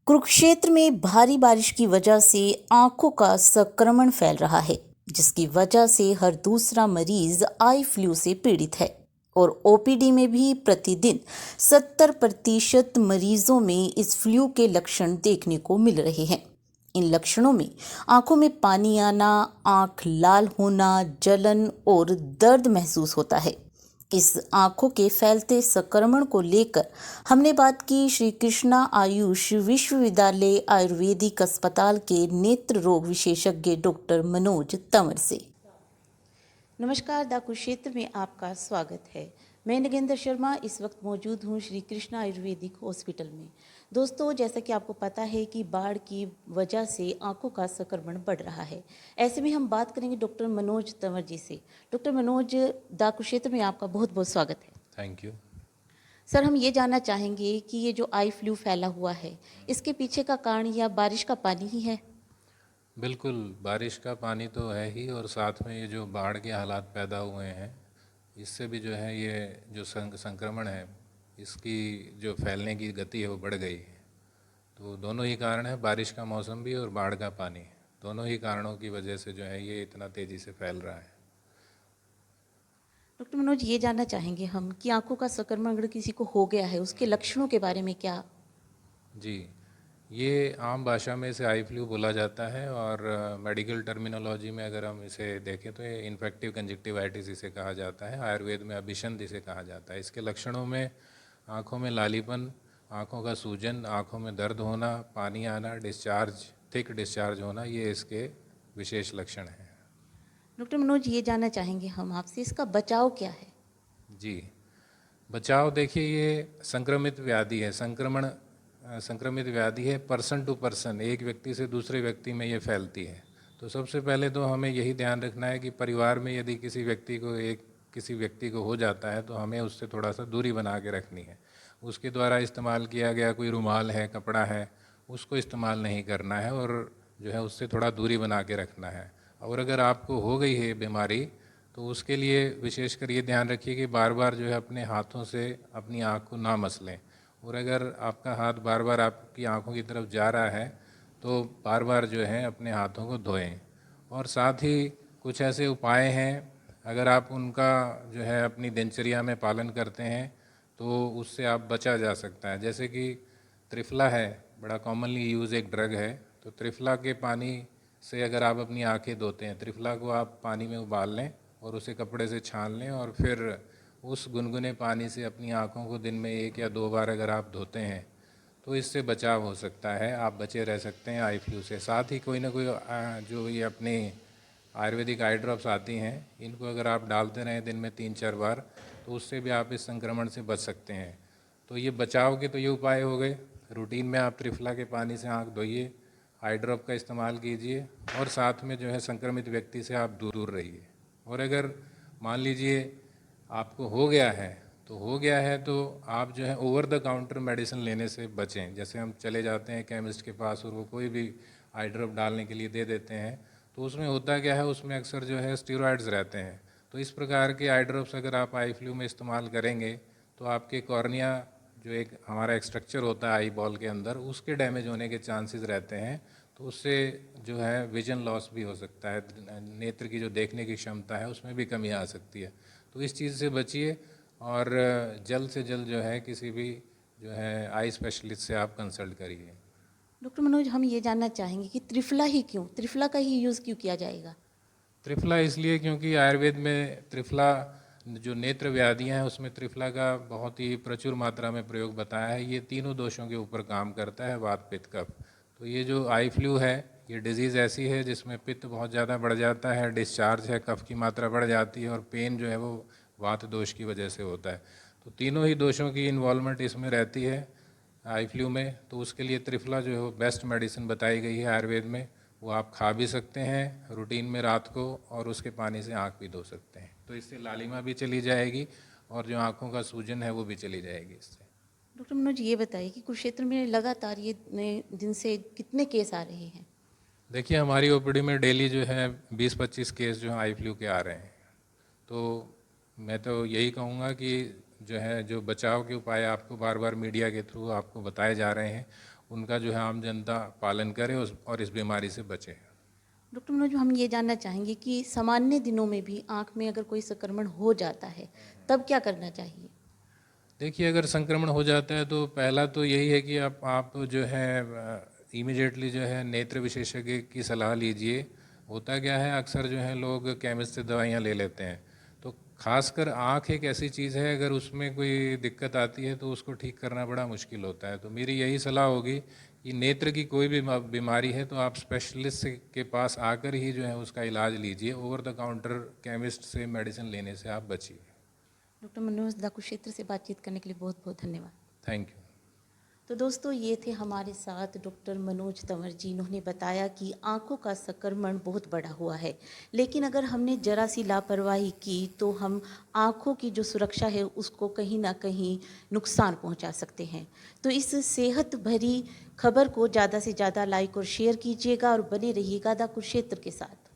कुरुक्षेत्र में भारी बारिश की वजह से आंखों का संक्रमण फैल रहा है, जिसकी वजह से हर दूसरा मरीज आई फ्लू से पीड़ित है और ओपीडी में भी प्रतिदिन 70% मरीजों में इस फ्लू के लक्षण देखने को मिल रहे हैं। इन लक्षणों में आंखों में पानी आना, आंख लाल होना, जलन और दर्द महसूस होता है। इस आंखों के फैलते संक्रमण को लेकर हमने बात की श्री कृष्णा आयुष विश्वविद्यालय आयुर्वेदिक अस्पताल के नेत्र रोग विशेषज्ञ डॉक्टर मनोज तंवर से। नमस्कार, द कुरुक्षेत्र में आपका स्वागत है। मैं नगेंद्र शर्मा इस वक्त मौजूद हूँ श्री कृष्णा आयुर्वेदिक हॉस्पिटल में। दोस्तों, जैसा कि आपको पता है कि बाढ़ की वजह से आंखों का संक्रमण बढ़ रहा है। ऐसे में हम बात करेंगे डॉक्टर मनोज तंवर जी से। डॉक्टर मनोज, द कुरुक्षेत्र में आपका बहुत बहुत स्वागत है। Thank you. सर, हम ये जानना चाहेंगे कि ये जो आई फ्लू फैला हुआ है, इसके पीछे का कारण या बारिश का पानी ही है? बिल्कुल, बारिश का पानी तो है ही, और साथ में ये जो बाढ़ के हालात पैदा हुए हैं, इससे भी जो है ये जो संक्रमण है, इसकी जो फैलने की गति है वो बढ़ गई है। तो दोनों ही कारण है, बारिश का मौसम भी और बाढ़ का पानी, दोनों ही कारणों की वजह से जो है ये इतना तेज़ी से फैल रहा है। डॉक्टर मनोज, ये जानना चाहेंगे हम कि आंखों का संक्रमण अगर किसी को हो गया है, उसके लक्षणों के बारे में क्या? जी, ये आम भाषा में इसे आई फ्लू बोला जाता है, और मेडिकल टर्मिनोलॉजी में अगर हम इसे देखें तो ये इन्फेक्टिव कंजक्टिवाइटिस इसे कहा जाता है। आयुर्वेद में अभिषंध इसे कहा जाता है। इसके लक्षणों में आँखों में लालीपन, आँखों का सूजन, आँखों में दर्द होना, पानी आना, डिस्चार्ज, थिक डिस्चार्ज होना, ये इसके विशेष लक्षण हैं। डॉक्टर मनोज, ये जानना चाहेंगे हम आपसे, इसका बचाव क्या है? जी, बचाव देखिए, ये संक्रमित व्याधि है, संक्रमित व्याधि है, पर्सन टू पर्सन, एक व्यक्ति से दूसरे व्यक्ति में ये फैलती है। तो सबसे पहले तो हमें यही ध्यान रखना है कि परिवार में यदि किसी व्यक्ति को हो जाता है तो हमें उससे थोड़ा सा दूरी बना के रखनी है। उसके द्वारा इस्तेमाल किया गया कोई रुमाल है, कपड़ा है, उसको इस्तेमाल नहीं करना है, और जो है उससे थोड़ा दूरी बना के रखना है। और अगर आपको हो गई है बीमारी तो उसके लिए विशेषकर ये ध्यान रखिए कि बार बार जो है अपने हाथों से अपनी आँख को ना मसलें, और अगर आपका हाथ बार बार आपकी आँखों की तरफ जा रहा है तो बार बार जो है अपने हाथों को धोएं। और साथ ही कुछ ऐसे उपाय हैं, अगर आप उनका जो है अपनी दिनचर्या में पालन करते हैं तो उससे आप बचा जा सकता है। जैसे कि त्रिफला है, बड़ा कॉमनली यूज़ एक ड्रग है, तो त्रिफला के पानी से अगर आप अपनी आँखें धोते हैं, त्रिफला को आप पानी में उबाल लें और उसे कपड़े से छान लें, और फिर उस गुनगुने पानी से अपनी आँखों को दिन में 1 या 2 बार अगर आप धोते हैं तो इससे बचाव हो सकता है, आप बचे रह सकते हैं आई फ्लू से। साथ ही कोई ना कोई जो ये अपने आयुर्वेदिक आई ड्रॉप्स आती हैं, इनको अगर आप डालते रहें दिन में 3-4 बार तो उससे भी आप इस संक्रमण से बच सकते हैं। तो ये बचाव के तो ये उपाय हो गए। रूटीन में आप त्रिफला के पानी से आँख धोइए, आई ड्रॉप का इस्तेमाल कीजिए, और साथ में जो है संक्रमित व्यक्ति से आप दूर रहिए। और अगर मान लीजिए आपको हो गया है तो आप जो है ओवर द काउंटर मेडिसिन लेने से बचें। जैसे हम चले जाते हैं केमिस्ट के पास और वो कोई भी आई ड्रॉप डालने के लिए दे देते हैं, तो उसमें होता क्या है, उसमें अक्सर जो है स्टेरॉइड्स रहते हैं। तो इस प्रकार के आई ड्रॉप्स अगर आप आई फ्लू में इस्तेमाल करेंगे तो आपके कॉर्निया, जो एक हमारा एक स्ट्रक्चर होता है आई बॉल के अंदर, उसके डैमेज होने के चांसेस रहते हैं। तो उससे जो है विजन लॉस भी हो सकता है, नेत्र की जो देखने की क्षमता है उसमें भी कमी आ सकती है। तो इस चीज़ से बचिए, और जल्द से जल्द जो है किसी भी जो है आई स्पेशलिस्ट से आप कंसल्ट करिए। डॉक्टर मनोज, हम ये जानना चाहेंगे कि त्रिफला ही क्यों, त्रिफला का ही यूज़ क्यों किया जाएगा? त्रिफला इसलिए क्योंकि आयुर्वेद में त्रिफला जो नेत्र व्याधियां हैं उसमें त्रिफला का बहुत ही प्रचुर मात्रा में प्रयोग बताया है। ये तीनों दोषों के ऊपर काम करता है, वात पित्त कफ। तो ये जो आई फ्लू है, ये डिजीज़ ऐसी है जिसमें पित्त बहुत ज़्यादा बढ़ जाता है, डिस्चार्ज है, कफ की मात्रा बढ़ जाती है, और पेन जो है वो वात दोष की वजह से होता है। तो तीनों ही दोषों की इन्वॉल्वमेंट इसमें रहती है आई फ्लू में। तो उसके लिए त्रिफला जो है वो बेस्ट मेडिसिन बताई गई है आयुर्वेद में। वो आप खा भी सकते हैं रूटीन में रात को, और उसके पानी से आँख भी धो सकते हैं। तो इससे लालिमा भी चली जाएगी, और जो आँखों का सूजन है वो भी चली जाएगी इससे। डॉक्टर मनोज, ये बताइए कि कुरुक्षेत्र में लगातार ये नए दिन से कितने केस आ रहे हैं? देखिए, हमारी ओपीडी में डेली जो है 20-25 केस जो है आई फ्लू के आ रहे हैं। तो मैं तो यही कहूँगा कि जो है जो बचाव के उपाय आपको बार बार मीडिया के थ्रू आपको बताए जा रहे हैं, उनका जो है आम जनता पालन करे और इस बीमारी से बचे। डॉक्टर मनोज, हम ये जानना चाहेंगे कि सामान्य दिनों में भी आँख में अगर कोई संक्रमण हो जाता है तब क्या करना चाहिए? देखिए, अगर संक्रमण हो जाता है तो पहला तो यही है कि आप जो है इमीडिएटली जो है नेत्र विशेषज्ञ की सलाह लीजिए। होता क्या है, अक्सर जो है लोग केमिस्ट से दवाइयाँ ले लेते हैं, तो खासकर आँख एक ऐसी चीज़ है, अगर उसमें कोई दिक्कत आती है तो उसको ठीक करना बड़ा मुश्किल होता है। तो मेरी यही सलाह होगी कि नेत्र की कोई भी बीमारी है तो आप स्पेशलिस्ट के पास आकर ही जो है उसका इलाज लीजिए। ओवर द काउंटर केमिस्ट से मेडिसिन लेने से आप बचिए। डॉक्टर मनोज दा कुरुक्षेत्र से बातचीत करने के लिए बहुत बहुत धन्यवाद। Thank you. तो दोस्तों, ये थे हमारे साथ डॉक्टर मनोज तंवर जी। इन्होंने बताया कि आंखों का संक्रमण बहुत बड़ा हुआ है, लेकिन अगर हमने जरा सी लापरवाही की तो हम आंखों की जो सुरक्षा है उसको कहीं ना कहीं नुकसान पहुंचा सकते हैं। तो इस सेहत भरी खबर को ज़्यादा से ज़्यादा लाइक और शेयर कीजिएगा और बने रहिएगा दा कुरुक्षेत्र के साथ।